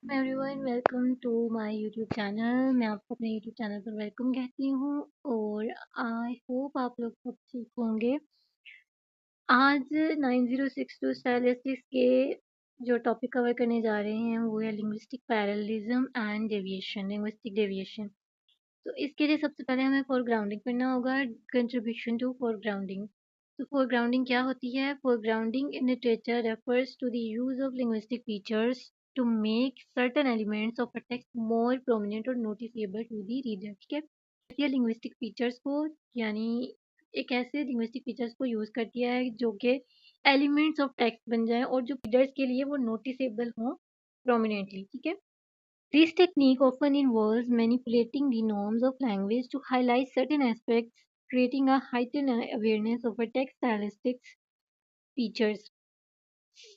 Everyone welcome to my YouTube channel. मैं आपको अपने यूट्यूब चैनल पर वेलकम कहती हूँ और आई होप आप लोग सब ठीक होंगे। आज 9062 स्टाइलिस्टिक्स के जो टॉपिक कवर करने जा रहे हैं वो है linguistic parallelism and deviation, linguistic deviation. तो इसके लिए सबसे पहले हमें फोरग्राउंडिंग करना होगा, कंट्रीब्यूशन टू फोरग्राउंडिंग। तो फोरग्राउंडिंग क्या होती है? Foregrounding in literature refers to the use of linguistic features to make certain elements of a text more prominent और नोटिसेबल टू द रीडर। ठीक है, ये लिंग्विस्टिक फीचर्स को यानी एक ऐसे लिंग्विस्टिक फीचर्स को यूज करती है जो कि एलिमेंट्स ऑफ टेक्स्ट बन जाए और जो रीडर्स के लिए वो नोटिसेबल हों प्रोमिनेंटली। ठीक है, this technique often involves manipulating the norms of language to highlight certain aspects, creating a heightened awareness of a text stylistics features.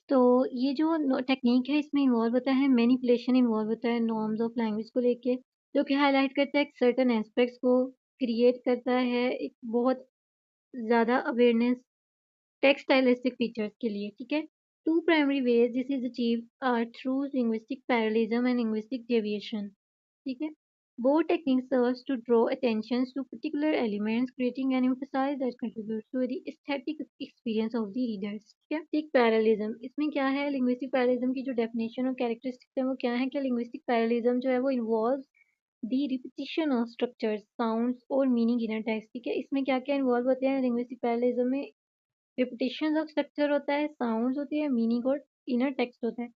तो ये जो टेक्निक है इसमें इन्वॉल्व होता है मैनिपुलेशन, इन्वॉल्व होता है नॉर्म्स ऑफ लैंग्वेज को लेके, जो कि हाईलाइट करता है सर्टन एस्पेक्ट्स को, क्रिएट करता है एक बहुत ज़्यादा अवेयरनेस टेक्स्ट स्टाइलिस्टिक फीचर्स के लिए। ठीक है, two primary ways this is achieve are through linguistic parallelism and linguistic deviation. ठीक है, both techniques serves to draw attention to particular elements, creating an emphasis that contributes to the aesthetic experience of the readers. ठीक है, linguistic parallelism, इसमें क्या है? Linguistic parallelism की जो definition और कैरेक्टरिस्टिक्स है वो क्या है? कि लिंग्विस्टिक पैरेललिज्म जो है वो involve the repetition of structures, sounds और मीनिंग इन अ टेक्स्ट। ठीक है, इसमें क्या क्या इन्वॉल्व होते हैं लिंग्विस्टिक पैरेललिज्म में? रिपीटिशन ऑफ स्ट्रक्चर होता है, साउंड्स होती है, मीनिंग और इनर टेक्स्ट होता है।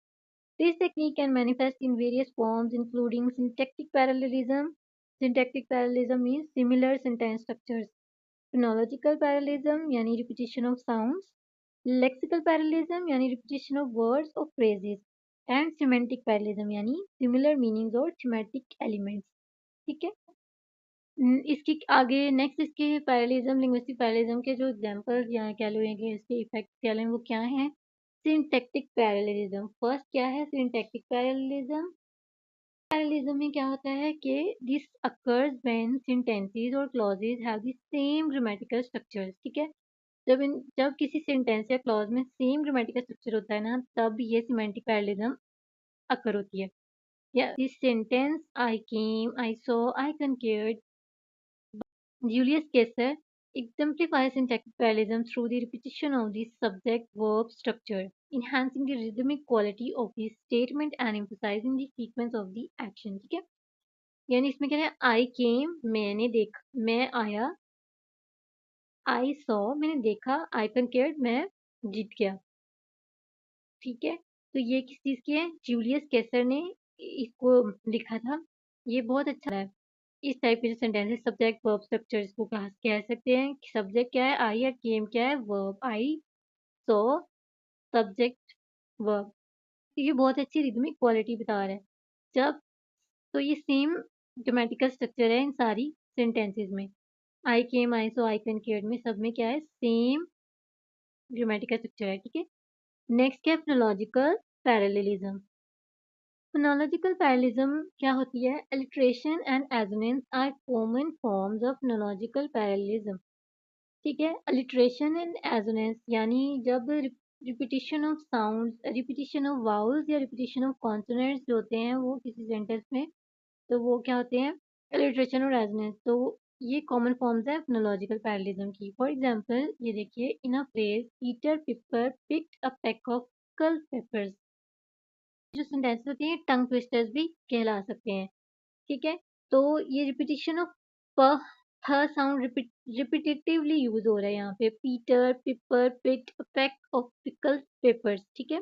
This technique can manifest in various forms, including syntactic parallelism. Syntactic parallelism means similar sentence structures. Phonological parallelism, yani repetition of sounds. Lexical parallelism, yani repetition of words or phrases. And semantic parallelism, yani similar meanings or thematic elements. ठीक है, इसके आगे next इसके parallelism, linguistic parallelism के जो examples या कह लो कि इसके इफेक्ट कह लें वो क्या हैं? Syntactic parallelism. फर्स्ट क्या है? Syntactic parallelism. पैरेललिज्म में क्या होता है कि दिस अकर्स व्हेन सेंटेंसेस और clauses have the same grammatical structures. ठीक है, जब किसी सेंटेंस या क्लॉज में सेम ग्रामेटिकल स्ट्रक्चर होता है ना, तब ये सिमेंटिक पैरेललिज्म अकर होती है। या this sentence I came, I saw, I conquered, Julius Caesar exemplifies syntactic parallelism through the repetition of the subject-verb structure, enhancing the rhythmic quality of the statement and emphasizing the sequence of the action। ठीक है, यानी इसमें क्या है? I came, मैंने देखा, मैं आया, I saw, मैंने देखा, I conquered, मैं जीत गया। ठीक है, तो ये किस चीज़ की है? जूलियस कैसर ने इसको लिखा था। ये बहुत अच्छा है। इस टाइप के जो सेंटेंस है, सब्जेक्ट वर्ब स्ट्रक्चर इसको कह सकते हैं। सब्जेक्ट क्या है? आई, और केम क्या है? वर्ब। आई सो, सब्जेक्ट वर्ब। ये बहुत अच्छी रिदमिक क्वालिटी बता रहा है। जब तो ये सेम ग्रामेटिकल स्ट्रक्चर है इन सारी सेंटेंसेस में। आई केम, आई सो, आई कंक्यूर्ड में सब में क्या है? सेम ग्रामेटिकल स्ट्रक्चर है। ठीक है, नेक्स्ट क्या है? Phonological parallelism. फोनोलॉजिकल पैरेललिज्म क्या होती है? Alliteration and assonance are common forms of phonological parallelism. ठीक है, अलिट्रेशन एंड एजोनेंस यानी जब repetition of sounds, repetition of vowels या रिपीटिशन ऑफ कॉन्सोनेंट्स जो होते हैं वो किसी सेंटेंस में, तो वो क्या होते हैं? अलिट्रेशन और एजोनेंस। तो ये कॉमन फॉर्म्स है फोनोलॉजिकल पैरेललिज्म की। फॉर एग्जांपल ये देखिए, in a phrase Peter Piper picked a peck of pickled peppers, जो सेंटेंस होती हैं टंग ट्विस्टर्स भी कहला सकते हैं। ठीक है, तो ये रिपीटिशन ऑफ प ह साउंड रिपीटेटिवली यूज हो रहा है यहाँ पे। Peter Piper picked a pack of pickle peppers. ठीक है,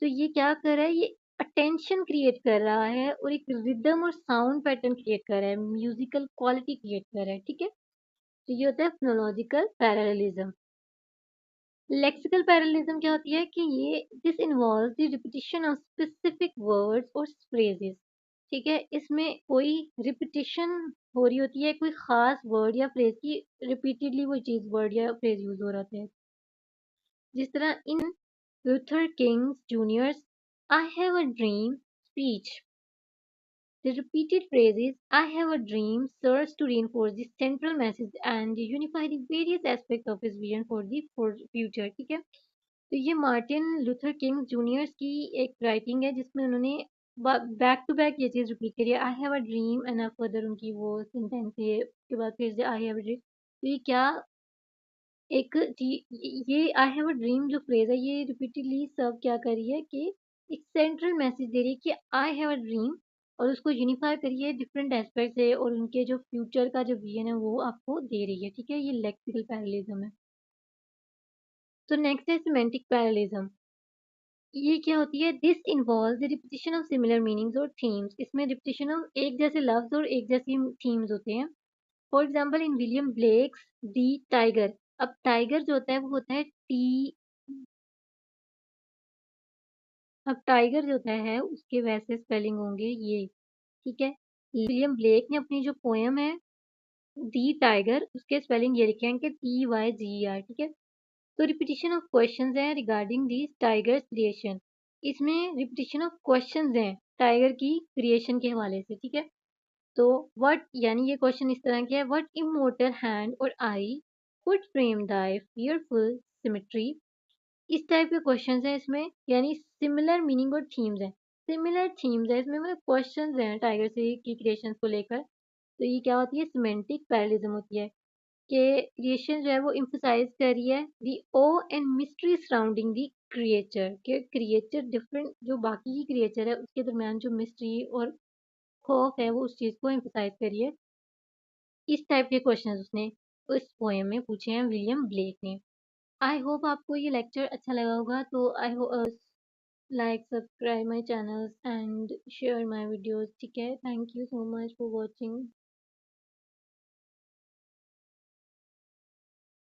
तो ये क्या कर रहा है? ये अटेंशन क्रिएट कर रहा है और एक रिदम और साउंड पैटर्न क्रिएट कर रहा है, म्यूजिकल क्वालिटी क्रिएट कर रहा है। ठीक है, तो ये होता है फोनोलॉजिकल पैरेललिज्म। लेक्सिकल पैरेललिज्म क्या होती है? कि ये this involves the repetition of specific words और फ्रेजेस। ठीक है, इसमें कोई रिपीटिशन हो रही होती है, कोई खास वर्ड या फ्रेज की रिपीटेडली वो चीज वर्ड या फ्रेज यूज हो रहा है। जिस तरह in Luther King Junior's I have a dream speech, the repeated phrases I have a dream serves to reinforce the central message and unify the various aspects of his vision for the future। ठीक है, तो ये Martin Luther King juniors की एक writing है जिसमें उन्होंने back to back ये चीज़ रिपीट करिए, आई हैव अ ड्रीम एंड आप फर्दर उनकी वो सेंटेंस है उसके बाद फिर से आई हैव अ ड्रीम। तो ये क्या एक ये आई हैव अ ड्रीम जो फ्रेज है ये रिपीटेडली सब क्या कर रही है कि एक सेंट्रल मैसेज दे रही है कि आई हैव अ ड्रीम, और उसको यूनिफाई करिए डिफरेंट एस्पेक्ट से और उनके जो फ्यूचर का जो विजन है वो आपको दे रही है। ठीक है, ये लेक्सिकल पैरेललिज्म है। तो नेक्स्ट है सिमेंटिक पैरेललिज्म। ये क्या होती है? This involve the repetition of similar meanings और थीम्स। इसमें रिपीटिशन ऑफ एक जैसे लफ्ज और एक जैसी थीम्स होते हैं। For example in William Blake's the tiger. अब टाइगर जो होता है वो होता है टी। अब टाइगर जो होता है उसके वैसे स्पेलिंग होंगे ये। ठीक है, विलियम ब्लेक ने अपनी जो पोयम है दी टाइगर उसके स्पेलिंग ये लिखे हैं कि TYGER। ठीक है, तो रिपीटिशन ऑफ क्वेश्चंस हैं रिगार्डिंग दिस टाइगर्स क्रिएशन। इसमें रिपीटिशन ऑफ क्वेश्चंस हैं टाइगर की क्रिएशन के हवाले से। ठीक है, तो व्हाट यानी ये क्वेश्चन इस तरह के है, व्हाट इमोर्टल हैंड और I could frame Dai fearful symmetry. इस टाइप के क्वेश्चंस हैं इसमें, यानी सिमिलर मीनिंग और थीम्स हैं। सिमिलर थीम्स है इसमें, मतलब क्वेश्चंस हैं टाइगर से की क्रिएशन को लेकर। तो ये क्या होती है? सिमेंटिक पैरेललिज्म होती है कि क्रिएशन जो है वो इम्फोसाइज कर रही है the awe and mystery surrounding the creature के क्रिएचर डिफरेंट जो बाकी की क्रिएचर है उसके दरमियान जो मिस्ट्री और खौफ है वो उस चीज़ को एम्फोसाइज करिए। इस टाइप के क्वेश्चंस उसने उस पोएम में पूछे हैं विलियम ब्लेक ने। आई होप आपको ये लेक्चर अच्छा लगा होगा। तो I hope like subscribe my channels and share my videos. ठीक है, thank you so much for watching.